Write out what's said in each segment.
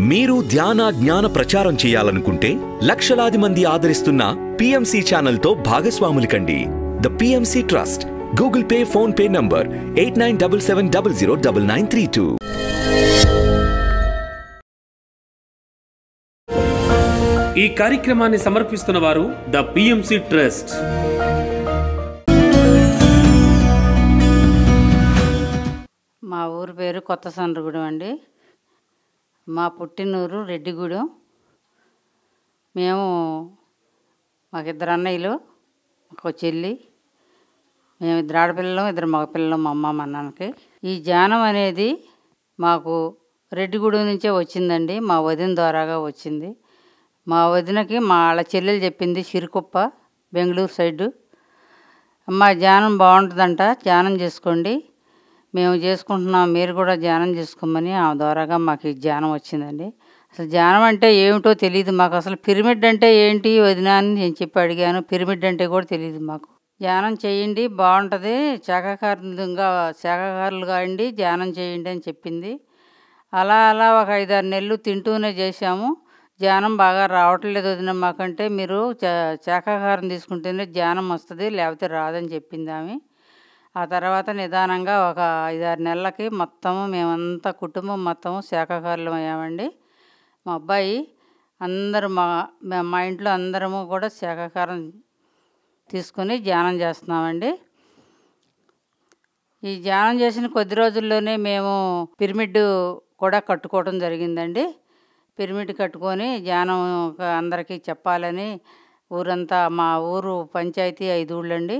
మీరు ధ్యాన జ్ఞాన ప్రచారం చేయాలనుకుంటే లక్షలాది మంది ఆదరిస్తున్న PMC ఛానల్ తో భాగస్వాములు కండి. The PMC trust. Google pay, phone pay number 8977009932. ఈ కార్యక్రమాన్ని సమర్పిస్తున్న వారు ద PMC ట్రస్ట్. మా ఊరు పేరు కొత్త సండ్రగూడెం అండి. మా పుట్టినూరు రెడ్డిగూడెం. మాకు ఇద్దరు అన్నయ్యలు, ఒక చెల్లి, మేము ఇద్దరు ఆడపిల్లలు, ఇద్దరు మగపిల్లలు మా అమ్మ మా నాన్నకి. ఈ ధ్యానం అనేది మాకు రెడ్డిగూడెం నుంచే వచ్చిందండి. మా వదిన ద్వారాగా వచ్చింది. మా వదినకి వాళ్ళ చెల్లెలు చెప్పింది, సిరికుప్ప బెంగళూరు సైడు. అమ్మ ధ్యానం బాగుంటుందంట, ధ్యానం చేసుకోండి, మేము చేసుకుంటున్నాం, మీరు కూడా ధ్యానం చేసుకోమని ఆ ద్వారాగా మాకు ఈ ధ్యానం వచ్చిందండి. అసలు ధ్యానం అంటే ఏమిటో తెలియదు మాకు. అసలు పిరమిడ్ అంటే ఏంటి వదిన అని నేను చెప్పి అడిగాను. పిరమిడ్ అంటే కూడా తెలియదు మాకు. ధ్యానం చేయండి బాగుంటుంది, శాకాహారులుగా అండి ధ్యానం చేయండి అని చెప్పింది. అలా ఒక 5-6 నెలలు తింటూనే చేశాము. ధ్యానం బాగా రావట్లేదు వదిన మాకంటే, మీరు శాకాహారం తీసుకుంటేనే ధ్యానం వస్తుంది, లేకపోతే రాదని చెప్పింది ఆమె. ఆ తర్వాత నిదానంగా ఒక 5-6 నెలలకి మొత్తము మేమంతా కుటుంబం మొత్తము శాకాహారులు అయ్యామండి. మా అబ్బాయి అందరూ మా ఇంట్లో అందరము కూడా శాకాహారం తీసుకొని ధ్యానం చేస్తున్నామండి. ఈ ధ్యానం చేసిన కొద్ది రోజుల్లోనే మేము పిరమిడ్ కూడా కట్టుకోవడం జరిగిందండి. పిరమిడ్ కట్టుకొని ధ్యానం అందరికీ చెప్పాలని ఊరంతా, మా ఊరు పంచాయతీ 5 ఊళ్ళండి.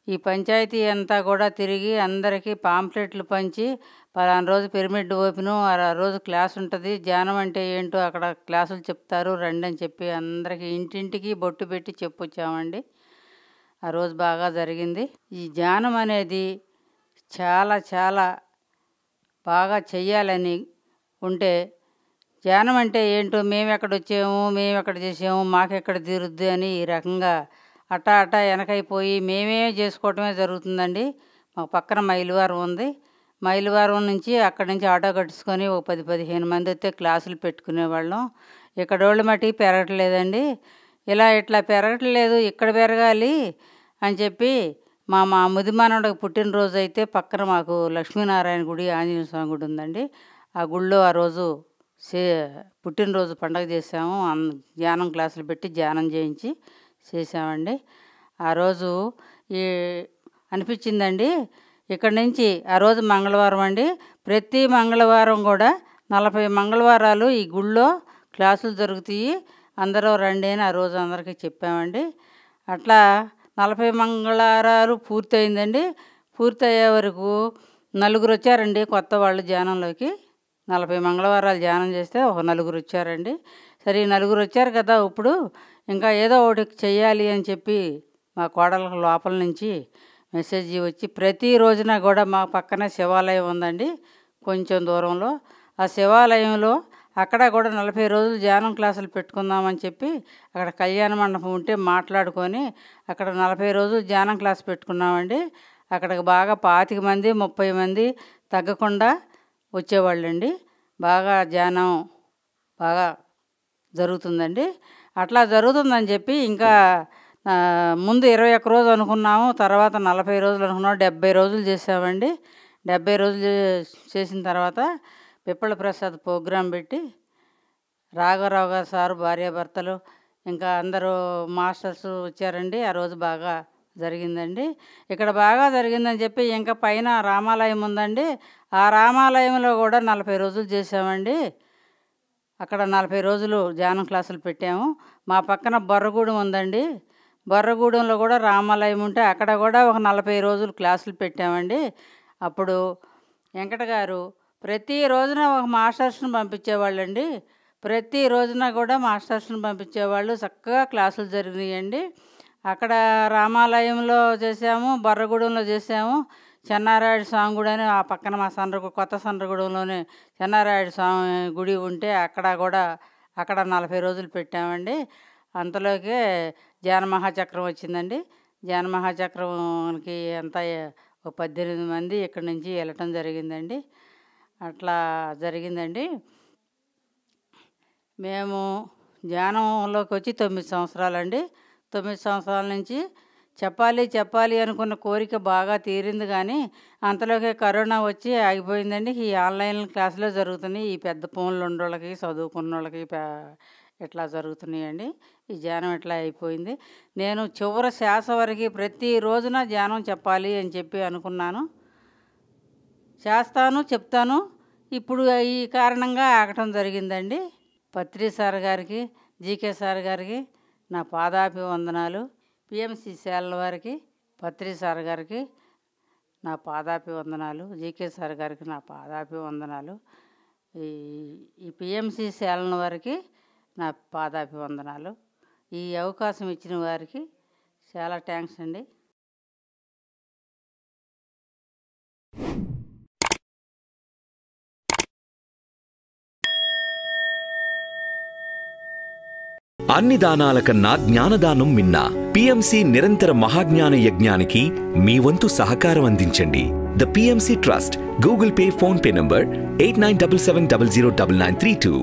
ఈ పంచాయతీ అంతా కూడా తిరిగి అందరికీ పాంప్లెట్లు పంచి, పలానా రోజు పిరమిడ్ ఓపెను, ఆ రోజు క్లాస్ ఉంటుంది, ధ్యానం అంటే ఏంటో అక్కడ క్లాసులు చెప్తారు రండి అని చెప్పి అందరికీ ఇంటింటికి బొట్టు పెట్టి చెప్పొచ్చామండి. ఆ రోజు బాగా జరిగింది. ఈ ధ్యానం అనేది చాలా చాలా బాగా చెయ్యాలని ఉంటే, ధ్యానం అంటే ఏంటో, మేము ఎక్కడ వచ్చాము, మేము ఎక్కడ చేసాము, మాకెక్కడ తీరుద్ది అని ఈ రకంగా అట్టా వెనకైపోయి మేమే చేసుకోవటమే జరుగుతుందండి. మాకు పక్కన మైలువారం ఉంది. మైలువారం నుంచి అక్కడి నుంచి ఆటో కట్టుకొని ఒక 10-15 మంది వస్తే క్లాసులు పెట్టుకునేవాళ్ళం. ఇక్కడ వాళ్ళు మటుకు పెరగట్లేదండి. ఇట్లా పెరగట్లేదు, ఇక్కడ పెరగాలి అని చెప్పి మా ముదిమానవుడికి పుట్టినరోజు అయితే పక్కన మాకు లక్ష్మీనారాయణ గుడి, ఆంజనేయ స్వామి గుడి ఉందండి. ఆ గుళ్ళో ఆ రోజు పుట్టినరోజు పండగ చేసాము. ధ్యానం క్లాసులు పెట్టి ధ్యానం చేసామండి. ఆ రోజు అనిపించిందండి, ఇక్కడి నుంచి ఆ రోజు మంగళవారం అండి. ప్రతి మంగళవారం కూడా 40 మంగళవారాలు ఈ గుళ్ళో క్లాసులు జరుగుతాయి, అందరూ రండి అని ఆ రోజు అందరికీ చెప్పామండి. అట్లా 40 మంగళవారాలు పూర్తయిందండి. పూర్తయ్యే వరకు 4 వచ్చారండి కొత్త వాళ్ళు ధ్యానంలోకి. 40 మంగళవారాలు ధ్యానం చేస్తే ఒక 4 వచ్చారండి. సరే 4 వచ్చారు కదా, ఇప్పుడు ఇంకా ఏదో ఒకటి చెయ్యాలి అని చెప్పి మా కోడలకు లోపల నుంచి మెసేజ్ వచ్చి, ప్రతి రోజున కూడా మా పక్కనే శివాలయం ఉందండి కొంచెం దూరంలో. ఆ శివాలయంలో అక్కడ కూడా 40 రోజులు ధ్యానం క్లాసులు పెట్టుకుందామని చెప్పి అక్కడ కళ్యాణ మండపం ఉంటే మాట్లాడుకొని అక్కడ 40 రోజులు ధ్యానం క్లాస్ పెట్టుకున్నామండి. అక్కడికి బాగా 25 మంది 30 మంది తగ్గకుండా వచ్చేవాళ్ళండి. బాగా ధ్యానం బాగా జరుగుతుందండి. అట్లా జరుగుతుందని చెప్పి ఇంకా ముందు 21 రోజు అనుకున్నాము, తర్వాత 40 రోజులు అనుకున్నాము, 70 రోజులు చేసామండి. 70 రోజులు చేసిన తర్వాత పిప్పళ ప్రసాద్ ప్రోగ్రాం పెట్టి రాఘవరావు గారు సారు, భార్యాభర్తలు, ఇంకా అందరూ మాస్టర్స్ వచ్చారండి. ఆ రోజు బాగా జరిగిందండి. ఇక్కడ బాగా జరిగిందని చెప్పి ఇంకా పైన రామాలయం ఉందండి. ఆ రామాలయంలో కూడా 40 రోజులు చేసామండి. అక్కడ 40 రోజులు ధ్యానం క్లాసులు పెట్టాము. మా పక్కన బొర్రగూడెం ఉందండి. బొర్రగూడెంలో కూడా రామాలయం ఉంటే అక్కడ కూడా ఒక 40 రోజులు క్లాసులు పెట్టామండి. అప్పుడు వెంకట గారు ప్రతి రోజున ఒక మాస్టర్స్ని పంపించేవాళ్ళండి. ప్రతి రోజున కూడా మాస్టర్స్ని పంపించేవాళ్ళు. చక్కగా క్లాసులు జరిగినాయండి. అక్కడ రామాలయంలో చేసాము, బొర్రగూడెంలో చేసాము. చెన్నారాయుడు స్వామి గుడి అని ఆ పక్కన మా కొత్త సండ్రగూడెంలోనే చెన్నారాయుడు స్వామి గుడి ఉంటే అక్కడ 40 రోజులు పెట్టామండి. అంతలోకే ధ్యాన మహాచక్రం వచ్చిందండి. ధ్యాన మహాచక్రంకి అంతా ఒక 18 మంది ఇక్కడి నుంచి వెళ్ళటం జరిగిందండి. అట్లా జరిగిందండి. మేము ధ్యానంలోకి వచ్చి 9 సంవత్సరాలండి. 9 సంవత్సరాల నుంచి చెప్పాలి అనుకున్న కోరిక బాగా తీరింది, కానీ అంతలోకే కరోనా వచ్చి ఆగిపోయిందండి. ఈ ఆన్లైన్ క్లాసులో జరుగుతున్నాయి. ఈ పెద్ద ఫోన్లు ఉన్నోళ్ళకి, చదువుకున్న వాళ్ళకి ఇట్లా జరుగుతున్నాయండి. ఈ ధ్యానం ఇట్లా అయిపోయింది. నేను చివరి శ్వాస వరకు ప్రతి రోజున ధ్యానం చెప్పాలి అని చెప్పి అనుకున్నాను. చేస్తాను, చెప్తాను. ఇప్పుడు ఈ కారణంగా ఆగటం జరిగిందండి. పత్రి సార్ గారికి, జీకే సార్ గారికి నా పాదాభివందనాలు. పిఎంసి శాలల వారికి, పత్రి సార్ గారికి నా పాదాభివందనాలు. జీకే సార్ గారికి నా పాదాభివందనాలు. ఈ పిఎంసి శాలల వారికి నా పాదాభివందనాలు. ఈ అవకాశం ఇచ్చిన వారికి చాలా థ్యాంక్స్ అండి. అన్ని దానాల కన్నా జ్ఞానదానం మిన్న. పిఎంసి నిరంతర మహాజ్ఞాన యజ్ఞానికి మీ వంతు సహకారం అందించండి. The PMC trust. Google pay, phone pay number 8977009932.